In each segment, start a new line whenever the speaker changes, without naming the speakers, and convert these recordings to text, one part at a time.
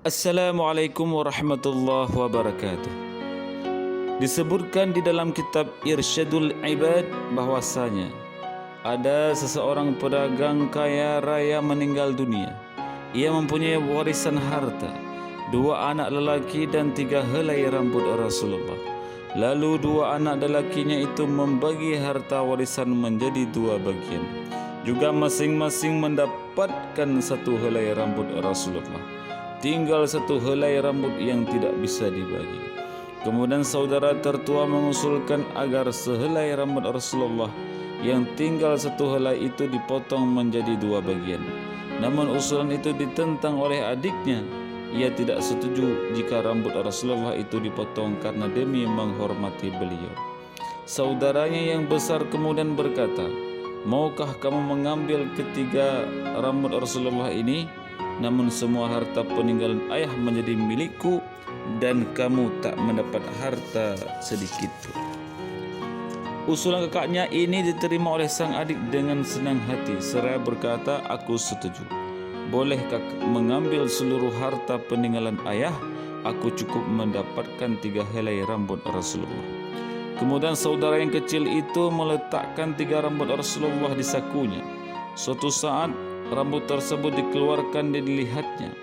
Assalamualaikum warahmatullahi wabarakatuh. Disebutkan di dalam kitab Irsyadul Ibad bahwasanya ada seseorang pedagang kaya raya meninggal dunia. Ia mempunyai warisan harta, 2 anak lelaki dan 3 helai rambut Rasulullah. Lalu 2 anak lelakinya itu membagi harta warisan menjadi 2 bagian. Juga masing-masing mendapatkan 1 helai rambut Rasulullah. Tinggal 1 helai rambut yang tidak bisa dibagi. Kemudian saudara tertua mengusulkan agar sehelai rambut Rasulullah yang tinggal 1 helai itu dipotong menjadi 2 bagian. Namun usulan itu ditentang oleh adiknya. Ia tidak setuju jika rambut Rasulullah itu dipotong karena demi menghormati beliau. Saudaranya yang besar kemudian berkata, "Maukah kamu mengambil ketiga rambut Rasulullah ini? Namun semua harta peninggalan ayah menjadi milikku dan kamu tak mendapat harta sedikit pun." Usulan kakaknya ini diterima oleh sang adik dengan senang hati. Seraya berkata, "Aku setuju. Bolehkah mengambil seluruh harta peninggalan ayah? Aku cukup mendapatkan 3 helai rambut Rasulullah." Kemudian saudara yang kecil itu meletakkan 3 rambut Rasulullah di sakunya. Suatu saat rambut tersebut dikeluarkan dan dilihatnya.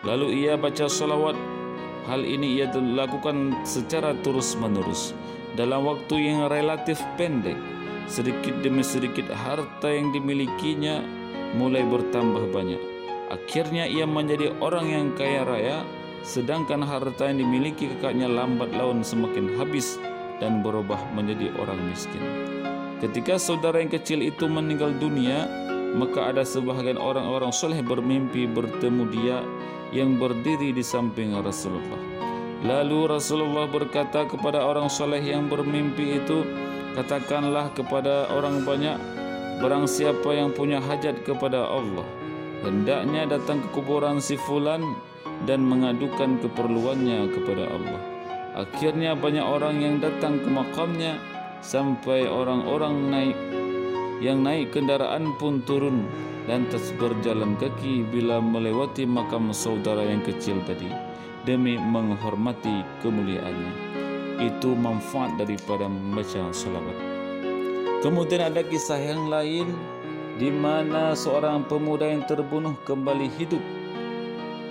Lalu ia baca salawat. Hal ini ia lakukan secara terus-menerus. Dalam waktu yang relatif pendek, sedikit demi sedikit harta yang dimilikinya mulai bertambah banyak. Akhirnya ia menjadi orang yang kaya raya, sedangkan harta yang dimiliki kakaknya lambat laun semakin habis dan berubah menjadi orang miskin. Ketika saudara yang kecil itu meninggal dunia, maka ada sebahagian orang-orang soleh bermimpi bertemu dia yang berdiri di samping Rasulullah. Lalu Rasulullah berkata kepada orang soleh yang bermimpi itu, "Katakanlah kepada orang banyak, barang siapa yang punya hajat kepada Allah, hendaknya datang ke kuburan si fulan dan mengadukan keperluannya kepada Allah." Akhirnya banyak orang yang datang ke makamnya, sampai orang-orang yang naik kendaraan pun turun dan terus berjalan kaki bila melewati makam saudara yang kecil tadi demi menghormati kemuliaannya. Itu manfaat daripada membaca salawat. Kemudian ada kisah yang lain di mana seorang pemuda yang terbunuh kembali hidup.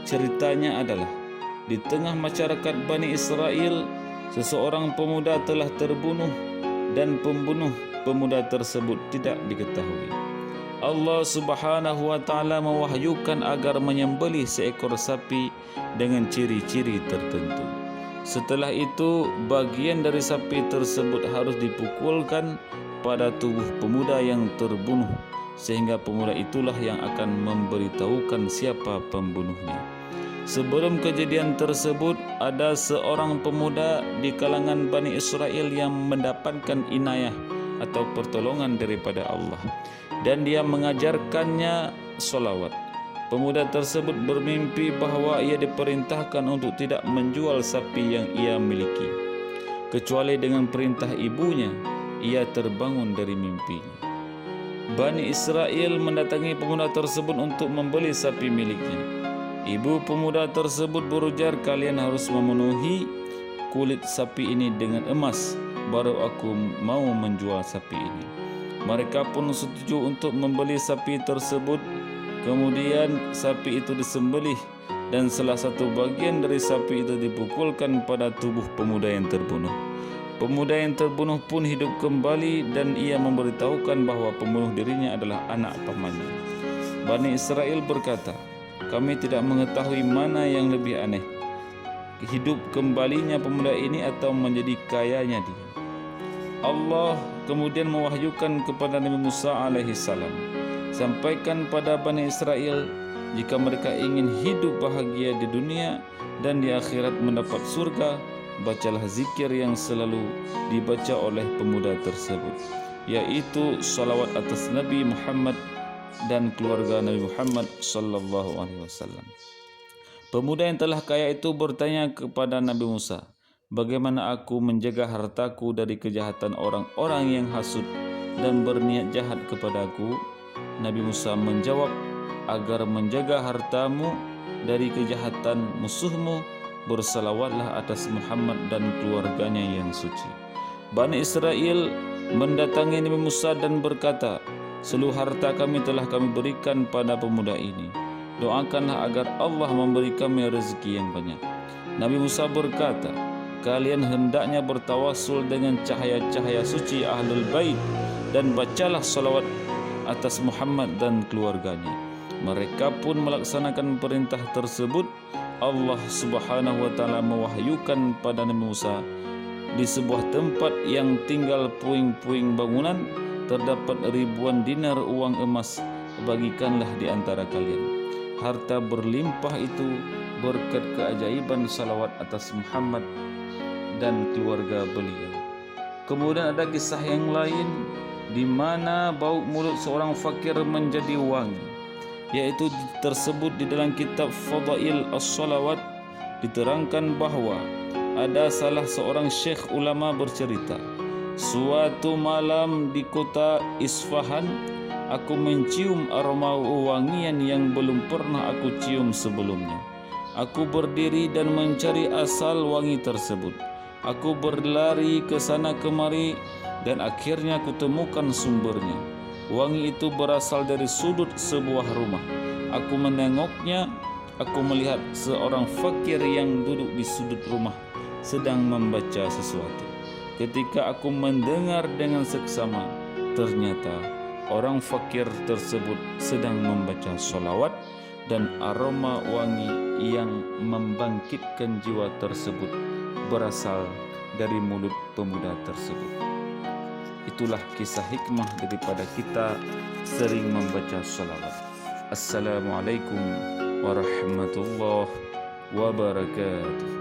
Ceritanya adalah di tengah masyarakat Bani Israel, seseorang pemuda telah terbunuh dan pembunuh pemuda tersebut tidak diketahui. Allah Subhanahu wa taala mewahyukan agar menyembelih seekor sapi dengan ciri-ciri tertentu. Setelah itu, bagian dari sapi tersebut harus dipukulkan pada tubuh pemuda yang terbunuh, sehingga pemuda itulah yang akan memberitahukan siapa pembunuhnya. Sebelum kejadian tersebut, ada seorang pemuda di kalangan Bani Israel yang mendapatkan inayah atau pertolongan daripada Allah, dan dia mengajarkannya solawat. Pemuda tersebut bermimpi bahwa ia diperintahkan untuk tidak menjual sapi yang ia miliki, kecuali dengan perintah ibunya. Ia terbangun dari mimpinya. Bani Israel mendatangi pemuda tersebut untuk membeli sapi miliknya. Ibu pemuda tersebut berujar, "Kalian harus memenuhi kulit sapi ini dengan emas, baru aku mau menjual sapi ini." Mereka pun setuju untuk membeli sapi tersebut. Kemudian sapi itu disembelih dan salah satu bagian dari sapi itu dipukulkan pada tubuh pemuda yang terbunuh. Pemuda yang terbunuh pun hidup kembali dan ia memberitahukan bahwa pembunuh dirinya adalah anak pamannya. Bani Israel berkata, "Kami tidak mengetahui mana yang lebih aneh, hidup kembalinya pemuda ini atau menjadi kayanya dia." Allah kemudian mewahyukan kepada Nabi Musa alaihissalam, "Sampaikan pada Bani Israel, jika mereka ingin hidup bahagia di dunia dan di akhirat mendapat surga, bacalah zikir yang selalu dibaca oleh pemuda tersebut, yaitu salawat atas Nabi Muhammad dan keluarga Nabi Muhammad sallallahu alaihi wasallam." Pemuda yang telah kaya itu bertanya kepada Nabi Musa, "Bagaimana aku menjaga hartaku dari kejahatan orang-orang yang hasud dan berniat jahat kepadaku?" Nabi Musa menjawab, "Agar menjaga hartamu, dari kejahatan musuhmu, bersalawatlah atas Muhammad dan keluarganya yang suci. Bani Israel mendatangi Nabi Musa dan berkata, seluruh harta kami telah kami berikan pada pemuda ini. Doakanlah agar Allah memberi kami rezeki yang banyak. Nabi Musa berkata, kalian hendaknya bertawasul dengan cahaya-cahaya suci Ahlul Bait dan bacalah salawat atas Muhammad dan keluarganya. Mereka pun melaksanakan perintah tersebut. Allah Subhanahu wa taala mewahyukan pada Nabi Musa, di sebuah tempat yang tinggal puing-puing bangunan terdapat ribuan dinar uang emas, bagikanlah di antara kalian. Harta berlimpah itu berkat keajaiban salawat atas Muhammad dan keluarga beliau. Kemudian ada kisah yang lain di mana bau mulut seorang fakir menjadi wangi, yaitu tersebut di dalam kitab Fadail As-Salawat. Diterangkan bahwa ada salah seorang syekh ulama bercerita, suatu malam di kota Isfahan, aku mencium aroma wangian yang belum pernah aku cium sebelumnya. Aku berdiri dan mencari asal wangi tersebut. Aku berlari ke sana kemari dan akhirnya aku temukan sumbernya. Wangi itu berasal dari sudut sebuah rumah. Aku menengoknya, aku melihat seorang fakir yang duduk di sudut rumah sedang membaca sesuatu. Ketika aku mendengar dengan seksama, ternyata orang fakir tersebut sedang membaca sholawat, dan aroma wangi yang membangkitkan jiwa tersebut berasal dari mulut pemuda tersebut. Itulah kisah hikmah daripada kita sering membaca sholawat. Assalamualaikum warahmatullahi wabarakatuh.